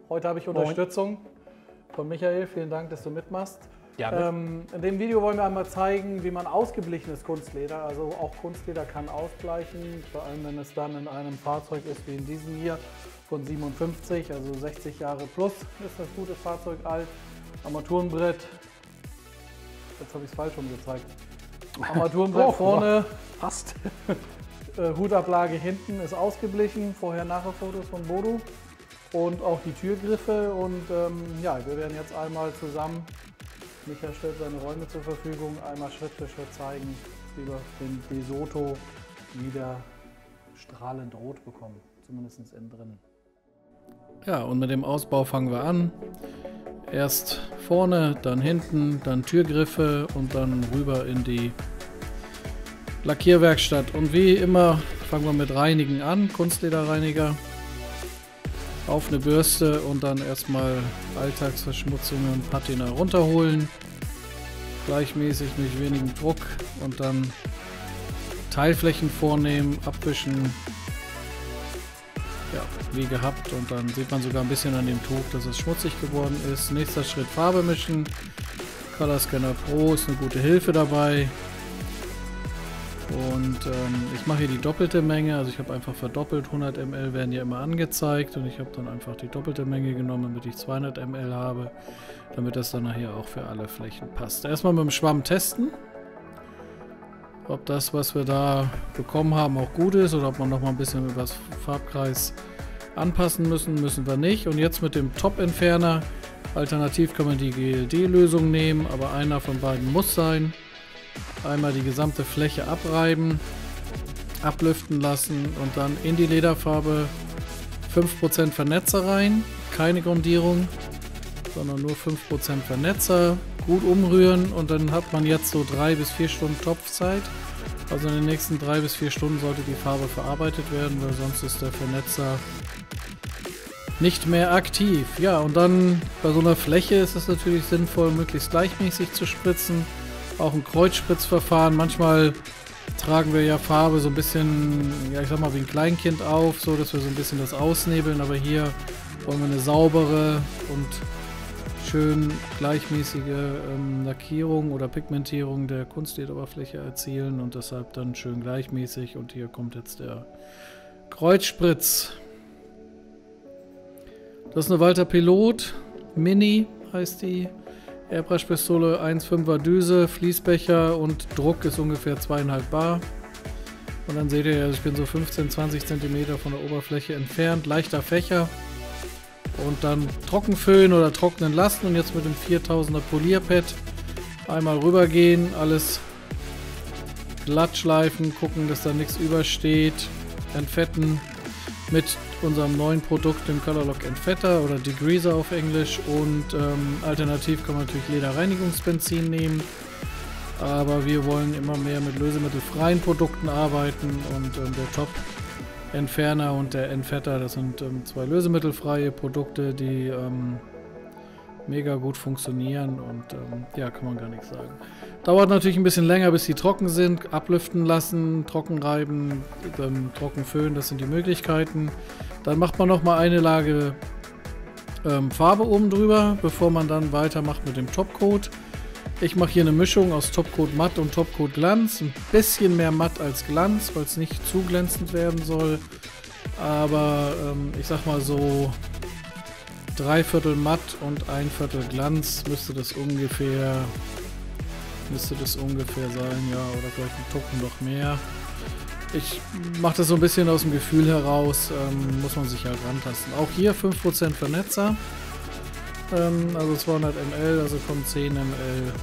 Heute habe ich Unterstützung von Michael. Vielen Dank, dass du mitmachst. Gerne. In dem Video wollen wir einmal zeigen, wie man ausgeblichenes Kunstleder, also auch Kunstleder kann ausbleichen, vor allem wenn es dann in einem Fahrzeug ist wie in diesem hier von 57, also 60 Jahre plus ist das gute Fahrzeug alt. Armaturenbrett, jetzt habe ich es falsch umgezeigt. Armaturenbrett vorne, passt. Hutablage hinten ist ausgeblichen, Vorher-Nachher-Fotos von Bodo und auch die Türgriffe und ja, wir werden jetzt einmal zusammen, Micha stellt seine Räume zur Verfügung, einmal Schritt für Schritt zeigen, wie wir den DeSoto wieder strahlend rot bekommen, zumindest innen drin. Ja, und mit dem Ausbau fangen wir an. Erst vorne, dann hinten, dann Türgriffe und dann rüber in die Lackierwerkstatt. Und wie immer fangen wir mit Reinigen an, Kunstlederreiniger. Auf eine Bürste und dann erstmal Alltagsverschmutzungen und Patina runterholen. Gleichmäßig mit wenigem Druck und dann Teilflächen vornehmen, abwischen. Ja, wie gehabt, und dann sieht man sogar ein bisschen an dem Tuch, dass es schmutzig geworden ist. Nächster Schritt, Farbe mischen. Color Scanner Pro ist eine gute Hilfe dabei. Und ich mache hier die doppelte Menge, also ich habe einfach verdoppelt, 100 ml werden ja immer angezeigt und ich habe dann einfach die doppelte Menge genommen, damit ich 200 ml habe, damit das dann nachher auch für alle Flächen passt. Erstmal mit dem Schwamm testen, ob das, was wir da bekommen haben, auch gut ist oder ob man noch mal ein bisschen über das Farbkreis anpassen müssen wir nicht. Und jetzt mit dem Top-Entferner, alternativ kann man die GLD-Lösung nehmen, aber einer von beiden muss sein. Einmal die gesamte Fläche abreiben, ablüften lassen und dann in die Lederfarbe 5% Vernetzer rein, keine Grundierung, sondern nur 5% Vernetzer, gut umrühren und dann hat man jetzt so 3 bis 4 Stunden Topfzeit. Also in den nächsten 3 bis 4 Stunden sollte die Farbe verarbeitet werden, weil sonst ist der Vernetzer nicht mehr aktiv. Ja, und dann bei so einer Fläche ist es natürlich sinnvoll, möglichst gleichmäßig zu spritzen. Auch ein Kreuzspritzverfahren. Manchmal tragen wir ja Farbe so ein bisschen, ja, ich sag mal wie ein Kleinkind auf, so dass wir so ein bisschen das ausnebeln, aber hier wollen wir eine saubere und schön gleichmäßige Lackierung oder Pigmentierung der Kunstlederoberfläche erzielen und deshalb dann schön gleichmäßig. Und hier kommt jetzt der Kreuzspritz. Das ist eine Walter Pilot Mini, heißt die. Airbrush-Pistole, 1,5er Düse, Fließbecher und Druck ist ungefähr 2,5 Bar. Und dann seht ihr ja, ich bin so 15-20 cm von der Oberfläche entfernt, leichter Fächer. Und dann Trockenföhn oder trocknen lassen und jetzt mit dem 4000er Polierpad einmal rübergehen, alles glatt schleifen, gucken, dass da nichts übersteht, entfetten mit unserem neuen Produkt, dem Colorlock Entfetter oder Degreaser auf Englisch, und alternativ kann man natürlich Lederreinigungsbenzin nehmen, aber wir wollen immer mehr mit lösemittelfreien Produkten arbeiten und der Top Entferner und der Entfetter, das sind 2 lösemittelfreie Produkte, die mega gut funktionieren und ja, kann man gar nichts sagen. Dauert natürlich ein bisschen länger, bis die trocken sind. Ablüften lassen, trocken reiben, trocken föhnen, das sind die Möglichkeiten. Dann macht man noch mal eine Lage Farbe oben drüber, bevor man dann weitermacht mit dem Topcoat. Ich mache hier eine Mischung aus Topcoat Matt und Topcoat Glanz. Ein bisschen mehr Matt als Glanz, weil es nicht zu glänzend werden soll. Aber ich sag mal so 3/4 Matt und 1/4 Glanz müsste das ungefähr sein, ja, oder vielleicht ein Tucken noch mehr. Ich mache das so ein bisschen aus dem Gefühl heraus, muss man sich halt rantasten. Auch hier 5% Vernetzer, also 200 ml, also kommen 10 ml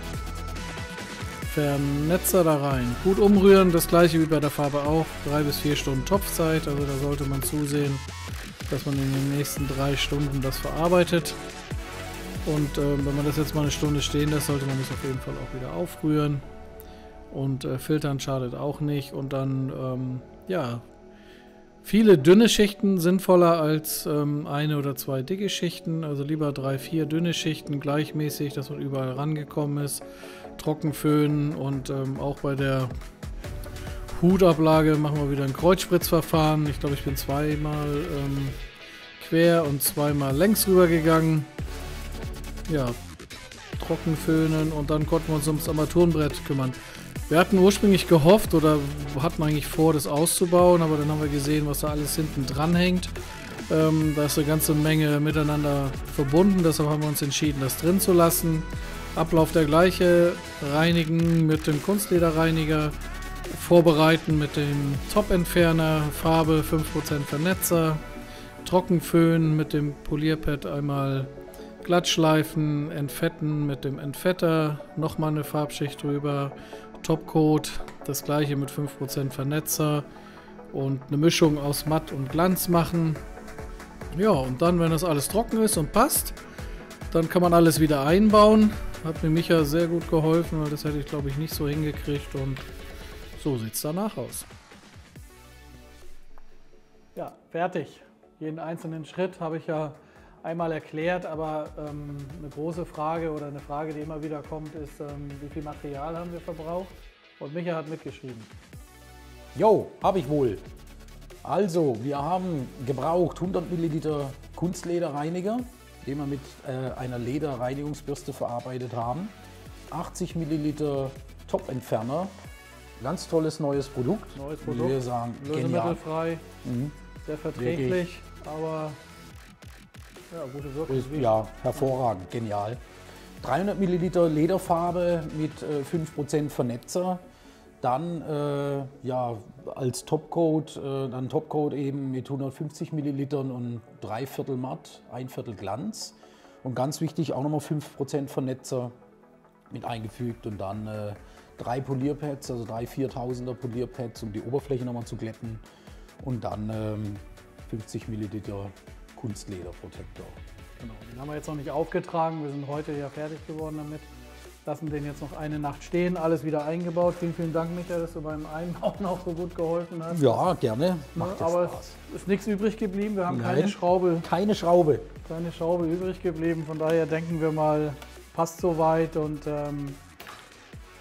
Vernetzer da rein. Gut umrühren, das gleiche wie bei der Farbe auch, 3 bis 4 Stunden Topfzeit, also da sollte man zusehen, dass man in den nächsten 3 Stunden das verarbeitet. Und wenn man das jetzt mal eine Stunde stehen lässt, sollte man das auf jeden Fall auch wieder aufrühren. Und filtern schadet auch nicht. Und dann, ja, viele dünne Schichten sinnvoller als 1 oder 2 dicke Schichten. Also lieber 3, 4 dünne Schichten, gleichmäßig, dass man überall rangekommen ist. Trocken föhnen und auch bei der Hutablage machen wir wieder ein Kreuzspritzverfahren. Ich glaube, ich bin zweimal quer und zweimal längs rüber gegangen. Ja, trockenföhnen und dann konnten wir uns ums Armaturenbrett kümmern. Wir hatten ursprünglich gehofft oder hatten eigentlich vor, das auszubauen, aber dann haben wir gesehen, was da alles hinten dran hängt. Da ist eine ganze Menge miteinander verbunden, deshalb haben wir uns entschieden, das drin zu lassen. Ablauf der gleiche, reinigen mit dem Kunstlederreiniger, vorbereiten mit dem Top-Entferner, Farbe 5% Vernetzer, Trockenföhn mit dem Polierpad einmal glattschleifen, entfetten mit dem Entfetter, nochmal eine Farbschicht drüber, Topcoat, das gleiche mit 5% Vernetzer und eine Mischung aus Matt und Glanz machen. Ja, und dann, wenn das alles trocken ist und passt, dann kann man alles wieder einbauen. Hat mir Micha sehr gut geholfen, weil das hätte ich, glaube ich, nicht so hingekriegt und so sieht es danach aus. Ja, fertig. Jeden einzelnen Schritt habe ich ja einmal erklärt, aber eine große Frage oder eine Frage, die immer wieder kommt, ist, wie viel Material haben wir verbraucht? Und Micha hat mitgeschrieben. Jo, habe ich wohl. Also, wir haben gebraucht 100 Milliliter Kunstlederreiniger, den wir mit einer Lederreinigungsbürste verarbeitet haben. 80 Milliliter Top-Entferner, ganz tolles neues Produkt. Neues Produkt, wie wir sagen, lösemittelfrei, sehr verträglich, wirklich. Aber ja, gute Wirkung. Ja, hervorragend, genial. 300 Milliliter Lederfarbe mit 5% Vernetzer. Dann ja, als Topcoat, dann Topcoat eben mit 150 Millilitern und 3/4 matt, 1/4 Glanz. Und ganz wichtig auch nochmal 5% Vernetzer mit eingefügt und dann 3 Polierpads, also 3 4000er Polierpads, um die Oberfläche nochmal zu glätten. Und dann 50 Milliliter Kunstlederprotektor. Genau, den haben wir jetzt noch nicht aufgetragen, wir sind heute ja fertig geworden damit. Lassen den jetzt noch eine Nacht stehen, alles wieder eingebaut. Vielen Dank, Micha, dass du beim Einbauen auch so gut geholfen hast. Ja, gerne. Macht ja, aber Spaß. Es ist nichts übrig geblieben, wir haben keine Schraube übrig geblieben. Von daher denken wir mal, passt soweit. Und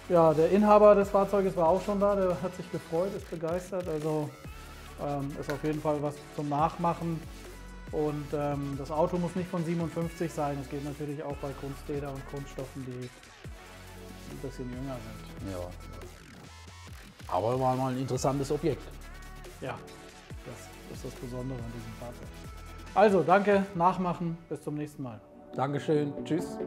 ja, der Inhaber des Fahrzeuges war auch schon da, der hat sich gefreut, ist begeistert. Also ist auf jeden Fall was zum Nachmachen. Und das Auto muss nicht von 57 sein, es geht natürlich auch bei Kunstleder und Kunststoffen, die ein bisschen jünger sind. Ja. Aber war mal ein interessantes Objekt. Ja, das ist das Besondere an diesem Fahrzeug. Also, danke, nachmachen, bis zum nächsten Mal. Dankeschön, tschüss.